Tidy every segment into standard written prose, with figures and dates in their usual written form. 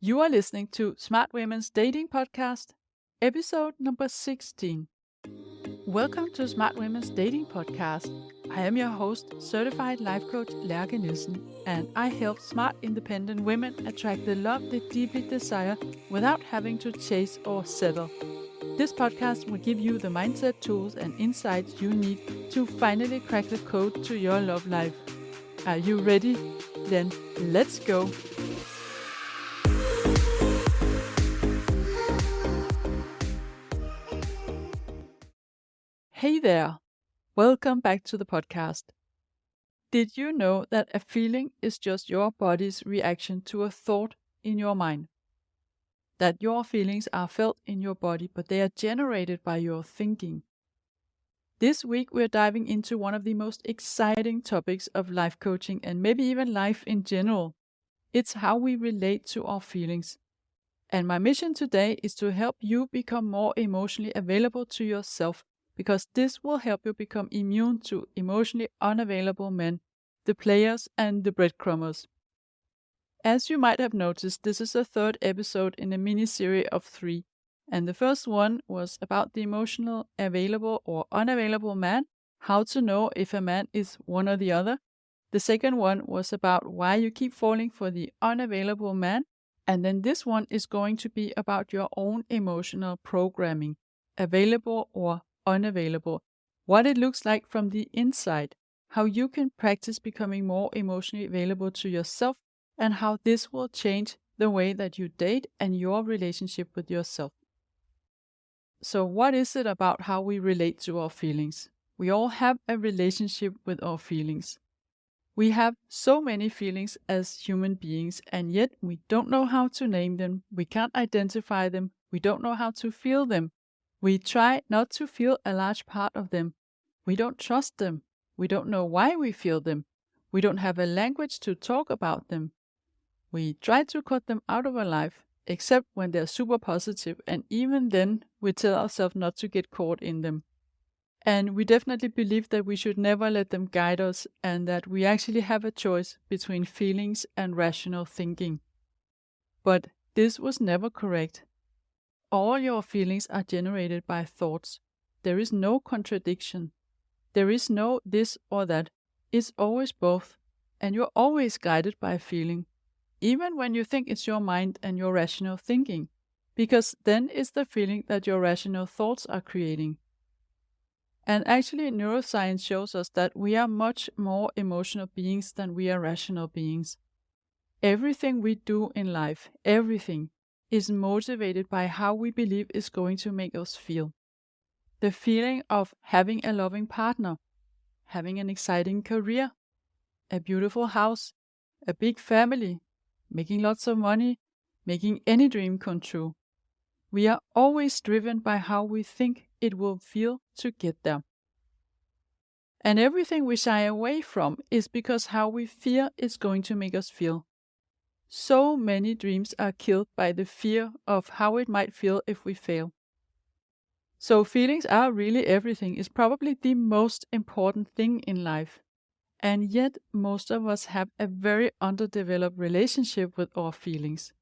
You are listening to Smart Women's Dating Podcast, episode number 16. Welcome to Smart Women's Dating Podcast. I am your host, certified life coach Lærke Nielsen, and I help smart, independent women attract the love they deeply desire without having to chase or settle. This podcast will give you the mindset tools and insights you need to finally crack the code to your love life. Are you ready? Then let's go! Hey there! Welcome back to the podcast. Did you know that a feeling is just your body's reaction to a thought in your mind? That your feelings are felt in your body, but they are generated by your thinking. This week we're diving into one of the most exciting topics of life coaching and maybe even life in general. It's how we relate to our feelings. And my mission today is to help you become more emotionally available to yourself, because this will help you become immune to emotionally unavailable men, the players and the bread-crumbers. As you might have noticed, this is the third episode in a mini-serie of 3, and the first one was about the emotional available or unavailable man, how to know if a man is one or the other. The second one was about why you keep falling for the unavailable man, and then this one is going to be about your own emotional programming, available or unavailable, what it looks like from the inside, how you can practice becoming more emotionally available to yourself, and how this will change the way that you date and your relationship with yourself. So what is it about how we relate to our feelings? We all have a relationship with our feelings. We have so many feelings as human beings, and yet we don't know how to name them, we can't identify them, we don't know how to feel them. We try not to feel a large part of them. We don't trust them. We don't know why we feel them. We don't have a language to talk about them. We try to cut them out of our life, except when they're super positive, and even then we tell ourselves not to get caught in them. And we definitely believe that we should never let them guide us, and that we actually have a choice between feelings and rational thinking. But this was never correct. All your feelings are generated by thoughts. There is no contradiction. There is no this or that. It's always both, and you're always guided by a feeling, even when you think it's your mind and your rational thinking, because then it's the feeling that your rational thoughts are creating. And actually, neuroscience shows us that we are much more emotional beings than we are rational beings. Everything we do in life, everything, is motivated by how we believe is going to make us feel. The feeling of having a loving partner, having an exciting career, a beautiful house, a big family, making lots of money, making any dream come true. We are always driven by how we think it will feel to get there. And everything we shy away from is because how we fear it's going to make us feel. So many dreams are killed by the fear of how it might feel if we fail. So feelings are really everything, is probably the most important thing in life. And yet most of us have a very underdeveloped relationship with our feelings.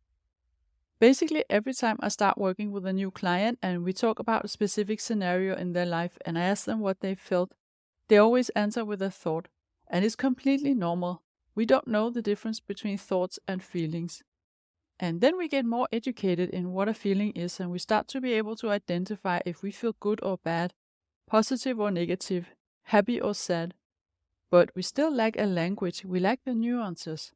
Basically, every time I start working with a new client and we talk about a specific scenario in their life and I ask them what they felt, they always answer with a thought, and it's completely normal. We don't know the difference between thoughts and feelings. And then we get more educated in what a feeling is, and we start to be able to identify if we feel good or bad, positive or negative, happy or sad. But we still lack a language, we lack the nuances.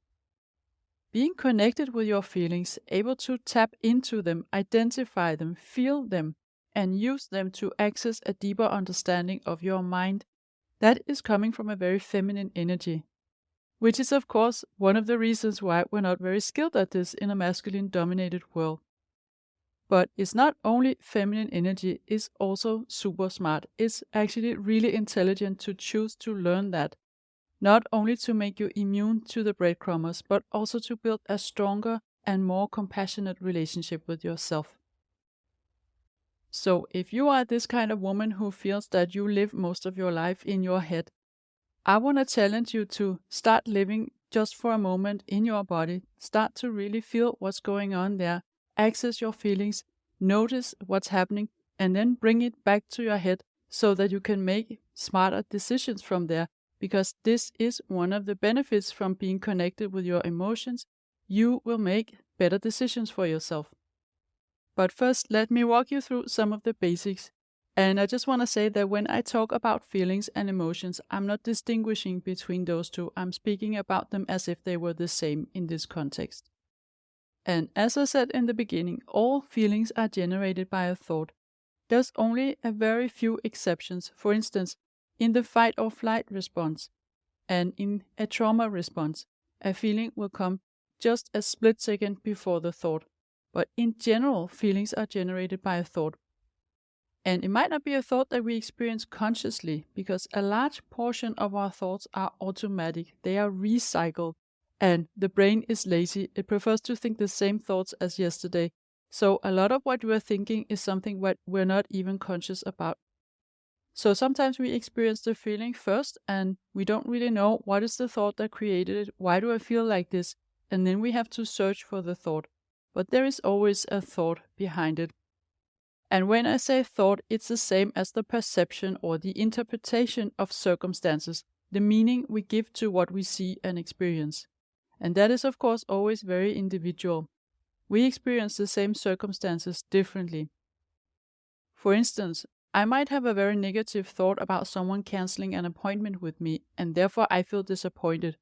Being connected with your feelings, able to tap into them, identify them, feel them, and use them to access a deeper understanding of your mind, that is coming from a very feminine energy. Which is of course one of the reasons why we're not very skilled at this in a masculine-dominated world. But it's not only feminine energy, it's also super smart. It's actually really intelligent to choose to learn that. Not only to make you immune to the breadcrumbers, but also to build a stronger and more compassionate relationship with yourself. So if you are this kind of woman who feels that you live most of your life in your head, I want to challenge you to start living just for a moment in your body. Start to really feel what's going on there. Access your feelings, notice what's happening, and then bring it back to your head so that you can make smarter decisions from there. Because this is one of the benefits from being connected with your emotions. You will make better decisions for yourself. But first, let me walk you through some of the basics. And I just want to say that when I talk about feelings and emotions, I'm not distinguishing between those two. I'm speaking about them as if they were the same in this context. And as I said in the beginning, all feelings are generated by a thought. There's only a very few exceptions. For instance, in the fight or flight response and in a trauma response, a feeling will come just a split second before the thought. But in general, feelings are generated by a thought. And it might not be a thought that we experience consciously, because a large portion of our thoughts are automatic. They are recycled. And the brain is lazy. It prefers to think the same thoughts as yesterday. So a lot of what we are thinking is something that we're not even conscious about. So sometimes we experience the feeling first and we don't really know what is the thought that created it. Why do I feel like this? And then we have to search for the thought. But there is always a thought behind it. And when I say thought, it's the same as the perception or the interpretation of circumstances, the meaning we give to what we see and experience. And that is, of course, always very individual. We experience the same circumstances differently. For instance, I might have a very negative thought about someone canceling an appointment with me, and therefore I feel disappointed.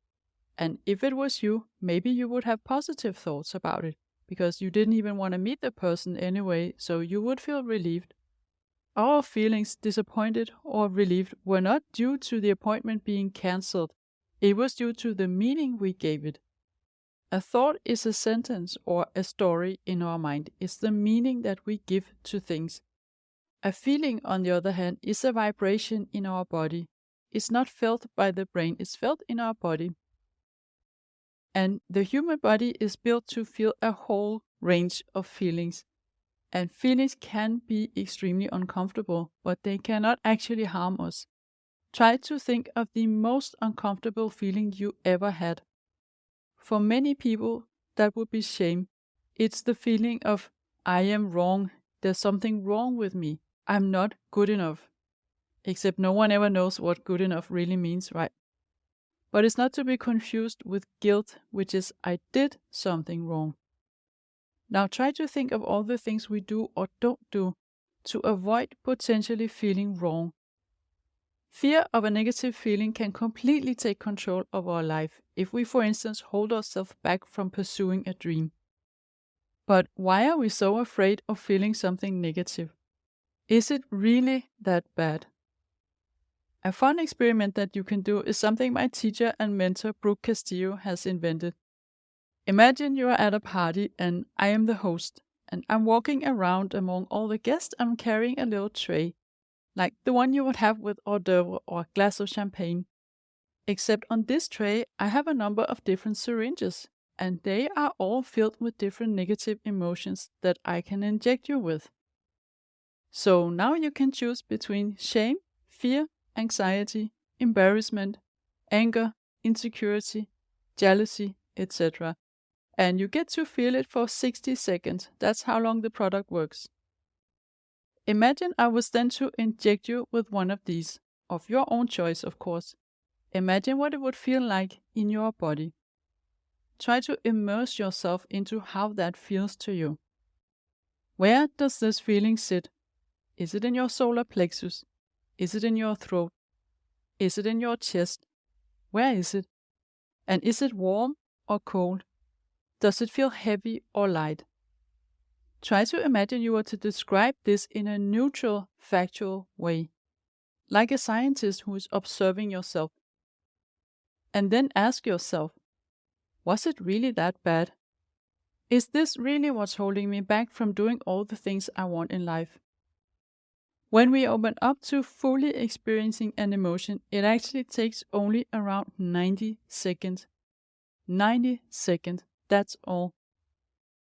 And if it was you, maybe you would have positive thoughts about it, because you didn't even want to meet the person anyway, so you would feel relieved. Our feelings, disappointed or relieved, were not due to the appointment being cancelled. It was due to the meaning we gave it. A thought is a sentence or a story in our mind. It's the meaning that we give to things. A feeling, on the other hand, is a vibration in our body. It's not felt by the brain, it's felt in our body. And the human body is built to feel a whole range of feelings. And feelings can be extremely uncomfortable, but they cannot actually harm us. Try to think of the most uncomfortable feeling you ever had. For many people, that would be shame. It's the feeling of, I am wrong, there's something wrong with me, I'm not good enough. Except no one ever knows what good enough really means, right? But it's not to be confused with guilt, which is, I did something wrong. Now try to think of all the things we do or don't do to avoid potentially feeling wrong. Fear of a negative feeling can completely take control of our life if we, for instance, hold ourselves back from pursuing a dream. But why are we so afraid of feeling something negative? Is it really that bad? A fun experiment that you can do is something my teacher and mentor Brooke Castillo has invented. Imagine you are at a party and I am the host, and I'm walking around among all the guests. I'm carrying a little tray, like the one you would have with hors d'oeuvre or a glass of champagne. Except on this tray, I have a number of different syringes, and they are all filled with different negative emotions that I can inject you with. So now you can choose between shame, fear, anxiety, embarrassment, anger, insecurity, jealousy, etc. And you get to feel it for 60 seconds. That's how long the product works. Imagine I was then to inject you with one of these, of your own choice, of course. Imagine what it would feel like in your body. Try to immerse yourself into how that feels to you. Where does this feeling sit? Is it in your solar plexus? Is it in your throat? Is it in your chest? Where is it? And is it warm or cold? Does it feel heavy or light? Try to imagine you were to describe this in a neutral, factual way, like a scientist who is observing yourself. And then ask yourself, was it really that bad? Is this really what's holding me back from doing all the things I want in life? When we open up to fully experiencing an emotion, it actually takes only around 90 seconds. 90 seconds, that's all.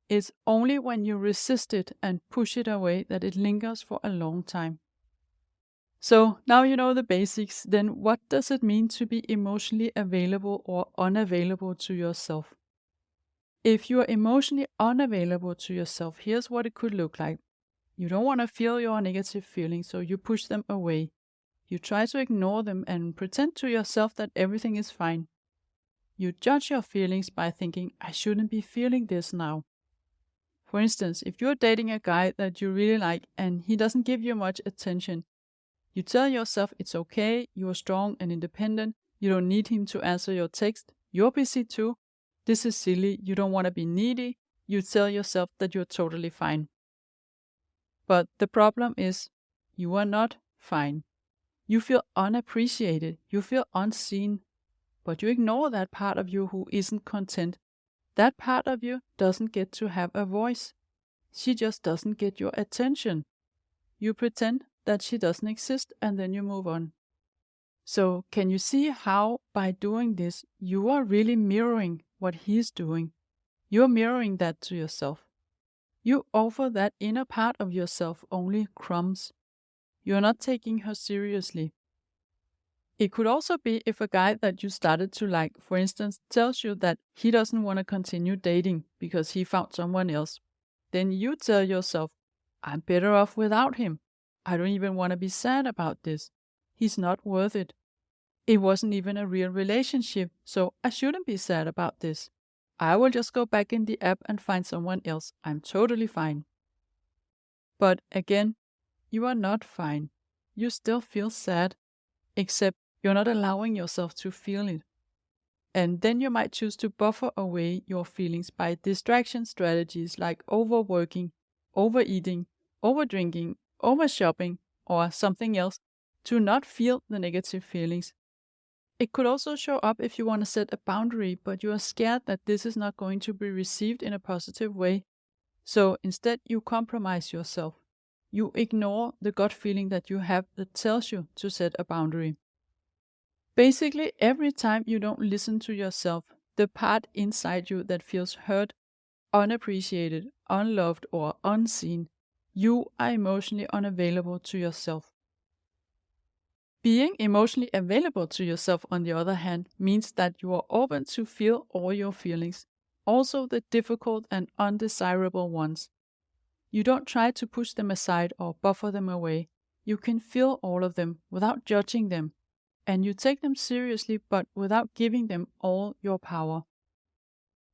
It's only when you resist it and push it away that it lingers for a long time. So now you know the basics, then what does it mean to be emotionally available or unavailable to yourself? If you are emotionally unavailable to yourself, here's what it could look like. You don't want to feel your negative feelings, so you push them away. You try to ignore them and pretend to yourself that everything is fine. You judge your feelings by thinking, I shouldn't be feeling this now. For instance, if you're dating a guy that you really like and he doesn't give you much attention, you tell yourself it's okay, you're strong and independent, you don't need him to answer your text, you're busy too, this is silly, you don't want to be needy, you tell yourself that you're totally fine. But the problem is, you are not fine. You feel unappreciated, you feel unseen, but you ignore that part of you who isn't content. That part of you doesn't get to have a voice. She just doesn't get your attention. You pretend that she doesn't exist and then you move on. So, can you see how by doing this, you are really mirroring what he's doing? You're mirroring that to yourself. You offer that inner part of yourself only crumbs. You're not taking her seriously. It could also be if a guy that you started to like, for instance, tells you that he doesn't want to continue dating because he found someone else. Then you tell yourself, I'm better off without him. I don't even want to be sad about this. He's not worth it. It wasn't even a real relationship, so I shouldn't be sad about this. I will just go back in the app and find someone else. I'm totally fine. But again, you are not fine. You still feel sad, except you're not allowing yourself to feel it. And then you might choose to buffer away your feelings by distraction strategies like overworking, overeating, overdrinking, overshopping, or something else to not feel the negative feelings. It could also show up if you want to set a boundary, but you are scared that this is not going to be received in a positive way. So instead, you compromise yourself. You ignore the gut feeling that you have that tells you to set a boundary. Basically, every time you don't listen to yourself, the part inside you that feels hurt, unappreciated, unloved, or unseen, you are emotionally unavailable to yourself. Being emotionally available to yourself, on the other hand, means that you are open to feel all your feelings, also the difficult and undesirable ones. You don't try to push them aside or buffer them away. You can feel all of them without judging them, and you take them seriously but without giving them all your power.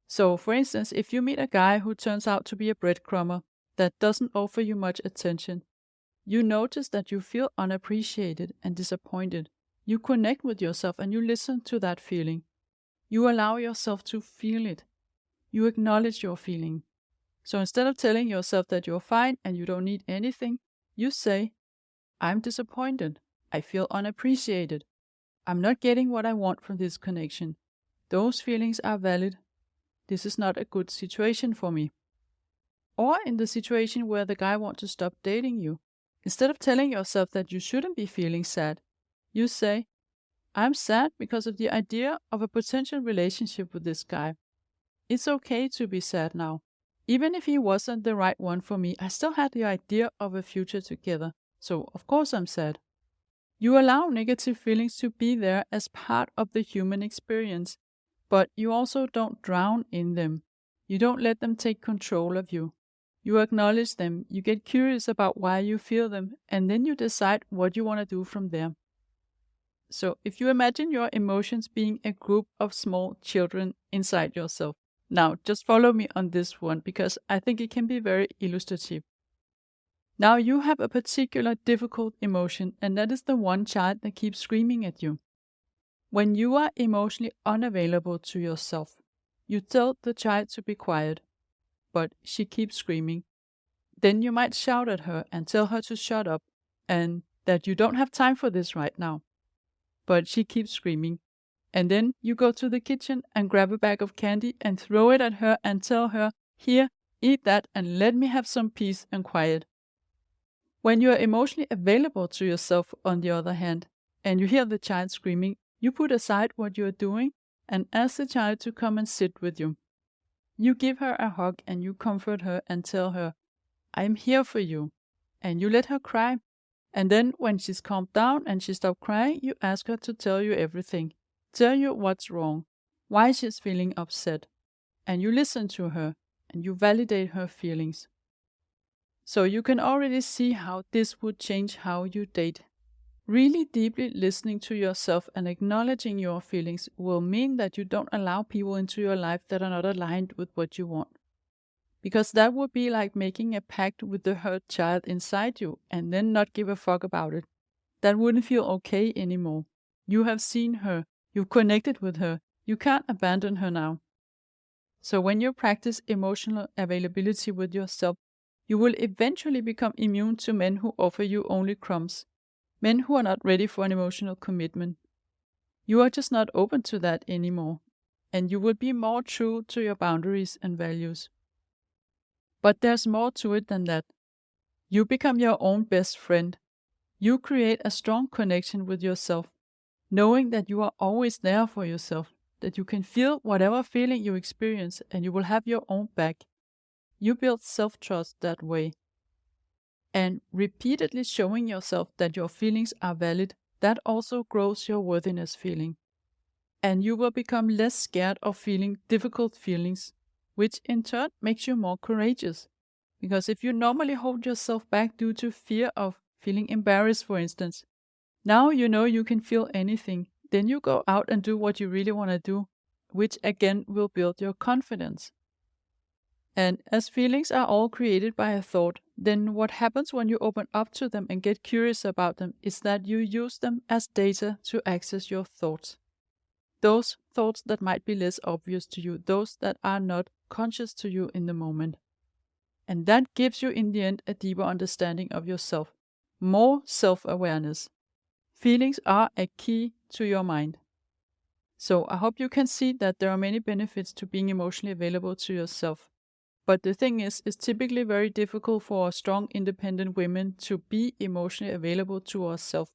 So, for instance, if you meet a guy who turns out to be a bread-crumber that doesn't offer you much attention, you notice that you feel unappreciated and disappointed. You connect with yourself and you listen to that feeling. You allow yourself to feel it. You acknowledge your feeling. So instead of telling yourself that you're fine and you don't need anything, you say, I'm disappointed. I feel unappreciated. I'm not getting what I want from this connection. Those feelings are valid. This is not a good situation for me. Or in the situation where the guy wants to stop dating you, instead of telling yourself that you shouldn't be feeling sad, you say, I'm sad because of the idea of a potential relationship with this guy. It's okay to be sad now. Even if he wasn't the right one for me, I still had the idea of a future together. So of course I'm sad. You allow negative feelings to be there as part of the human experience, but you also don't drown in them. You don't let them take control of you. You acknowledge them, you get curious about why you feel them, and then you decide what you want to do from there. So if you imagine your emotions being a group of small children inside yourself. Now, just follow me on this one because I think it can be very illustrative. Now you have a particular difficult emotion, and that is the one child that keeps screaming at you. When you are emotionally unavailable to yourself, you tell the child to be quiet, but she keeps screaming. Then you might shout at her and tell her to shut up and that you don't have time for this right now. But she keeps screaming. And then you go to the kitchen and grab a bag of candy and throw it at her and tell her, here, eat that and let me have some peace and quiet. When you are emotionally available to yourself, on the other hand, and you hear the child screaming, you put aside what you are doing and ask the child to come and sit with you. You give her a hug and you comfort her and tell her, I'm here for you. And you let her cry. And then when she's calmed down and she stopped crying, you ask her to tell you everything. Tell you what's wrong, why she's feeling upset. And you listen to her and you validate her feelings. So you can already see how this would change how you date. Really deeply listening to yourself and acknowledging your feelings will mean that you don't allow people into your life that are not aligned with what you want. Because that would be like making a pact with the hurt child inside you and then not give a fuck about it. That wouldn't feel okay anymore. You have seen her, you've connected with her, you can't abandon her now. So when you practice emotional availability with yourself, you will eventually become immune to men who offer you only crumbs. Men who are not ready for an emotional commitment. You are just not open to that anymore, and you will be more true to your boundaries and values. But there's more to it than that. You become your own best friend. You create a strong connection with yourself, knowing that you are always there for yourself, that you can feel whatever feeling you experience and you will have your own back. You build self-trust that way. And repeatedly showing yourself that your feelings are valid, that also grows your worthiness feeling. And you will become less scared of feeling difficult feelings, which in turn makes you more courageous. Because if you normally hold yourself back due to fear of feeling embarrassed, for instance, now you know you can feel anything. Then you go out and do what you really want to do, which again will build your confidence. And as feelings are all created by a thought, then what happens when you open up to them and get curious about them is that you use them as data to access your thoughts. Those thoughts that might be less obvious to you, those that are not conscious to you in the moment. And that gives you in the end a deeper understanding of yourself, more self-awareness. Feelings are a key to your mind. So I hope you can see that there are many benefits to being emotionally available to yourself. But the thing is, it's typically very difficult for strong, independent women to be emotionally available to ourselves.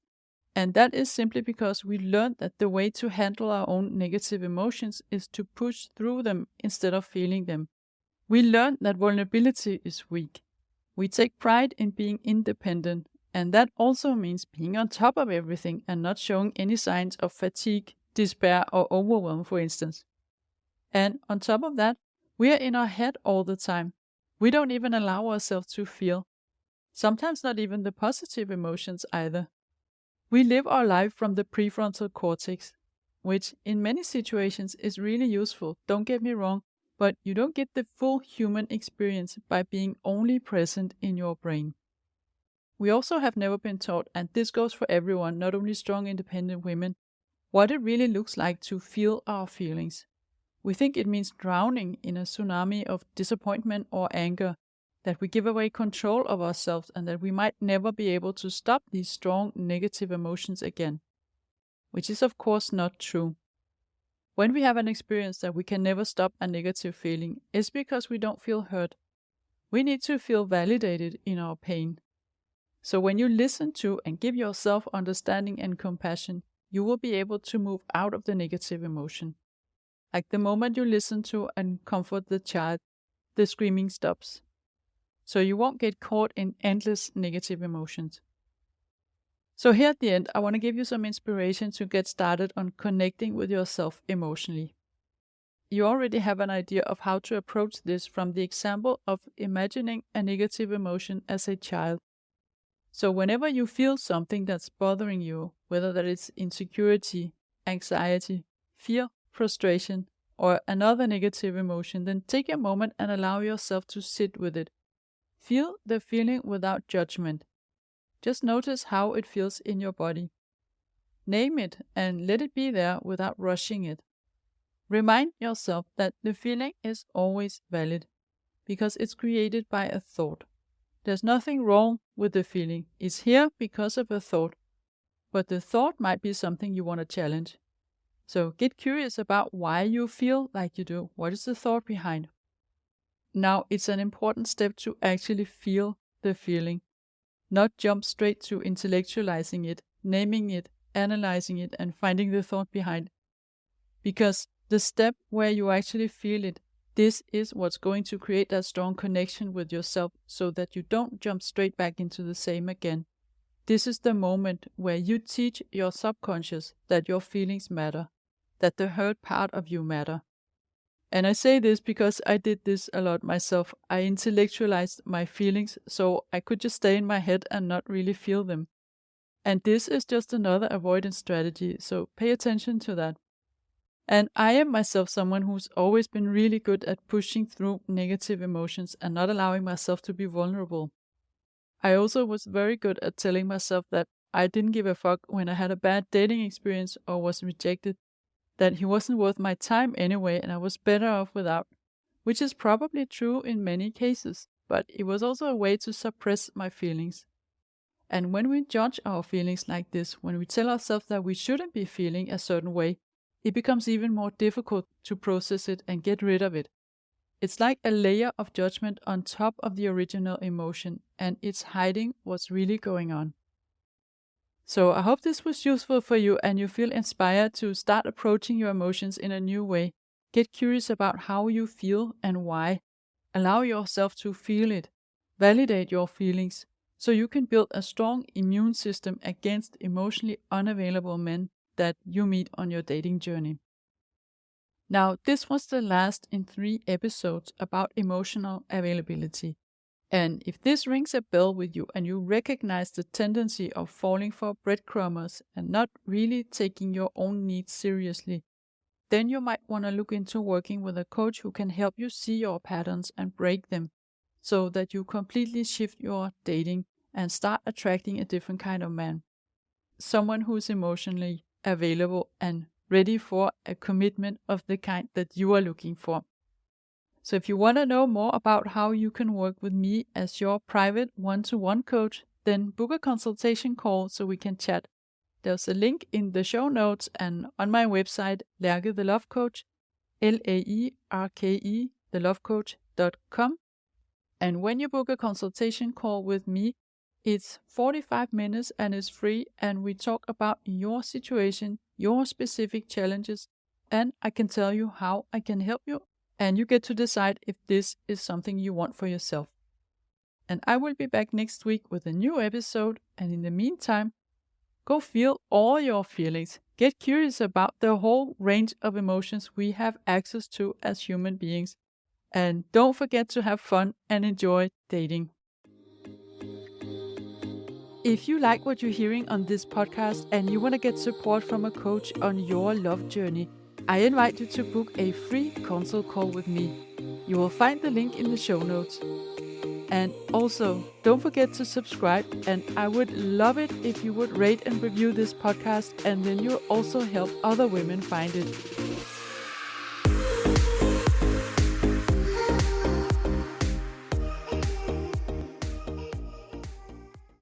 And that is simply because we learned that the way to handle our own negative emotions is to push through them instead of feeling them. We learned that vulnerability is weak. We take pride in being independent, and that also means being on top of everything and not showing any signs of fatigue, despair, or overwhelm, for instance. And on top of that, we are in our head all the time. We don't even allow ourselves to feel. Sometimes not even the positive emotions either. We live our life from the prefrontal cortex, which in many situations is really useful, don't get me wrong, but you don't get the full human experience by being only present in your brain. We also have never been taught, and this goes for everyone, not only strong independent women, what it really looks like to feel our feelings. We think it means drowning in a tsunami of disappointment or anger, that we give away control of ourselves and that we might never be able to stop these strong negative emotions again, which is of course not true. When we have an experience that we can never stop a negative feeling, it's because we don't feel hurt. We need to feel validated in our pain. So when you listen to and give yourself understanding and compassion, you will be able to move out of the negative emotion. Like the moment you listen to and comfort the child, the screaming stops. So you won't get caught in endless negative emotions. So here at the end, I want to give you some inspiration to get started on connecting with yourself emotionally. You already have an idea of how to approach this from the example of imagining a negative emotion as a child. So whenever you feel something that's bothering you, whether that is insecurity, anxiety, fear, frustration, or another negative emotion, then take a moment and allow yourself to sit with it. Feel the feeling without judgment. Just notice how it feels in your body. Name it and let it be there without rushing it. Remind yourself that the feeling is always valid because it's created by a thought. There's nothing wrong with the feeling. It's here because of a thought. But the thought might be something you want to challenge. So get curious about why you feel like you do. What is the thought behind? Now, it's an important step to actually feel the feeling, not jump straight to intellectualizing it, naming it, analyzing it, and finding the thought behind. Because the step where you actually feel it, this is what's going to create that strong connection with yourself so that you don't jump straight back into the same again. this is the moment where you teach your subconscious that your feelings matter, that the hurt part of you matter. And I say this because I did this a lot myself. I intellectualized my feelings so I could just stay in my head and not really feel them. And this is just another avoidance strategy, so pay attention to that. And I am myself someone who's always been really good at pushing through negative emotions and not allowing myself to be vulnerable. I also was very good at telling myself that I didn't give a fuck when I had a bad dating experience or was rejected, that he wasn't worth my time anyway and I was better off without, which is probably true in many cases, but it was also a way to suppress my feelings. And when we judge our feelings like this, when we tell ourselves that we shouldn't be feeling a certain way, it becomes even more difficult to process it and get rid of it. It's like a layer of judgment on top of the original emotion, and it's hiding what's really going on. So I hope this was useful for you and you feel inspired to start approaching your emotions in a new way. Get curious about how you feel and why. Allow yourself to feel it. Validate your feelings so you can build a strong immune system against emotionally unavailable men that you meet on your dating journey. Now, this was the last in 3 episodes about emotional availability. And if this rings a bell with you and you recognize the tendency of falling for bread-crumbers and not really taking your own needs seriously, then you might want to look into working with a coach who can help you see your patterns and break them so that you completely shift your dating and start attracting a different kind of man. Someone who is emotionally available and ready for a commitment of the kind that you are looking for. So if you want to know more about how you can work with me as your private one-to-one coach, then book a consultation call so we can chat. There's a link in the show notes and on my website, Lærke the Love Coach, L-A-I-R-K-E, thelovecoach.com. And when you book a consultation call with me, it's 45 minutes and it's free, and we talk about your situation, your specific challenges, and I can tell you how I can help you, and you get to decide if this is something you want for yourself. And I will be back next week with a new episode, and in the meantime, go feel all your feelings. Get curious about the whole range of emotions we have access to as human beings. And don't forget to have fun and enjoy dating. If you like what you're hearing on this podcast and you want to get support from a coach on your love journey, I invite you to book a free consult call with me. You will find the link in the show notes. And also, don't forget to subscribe, and I would love it if you would rate and review this podcast, and then you'll also help other women find it.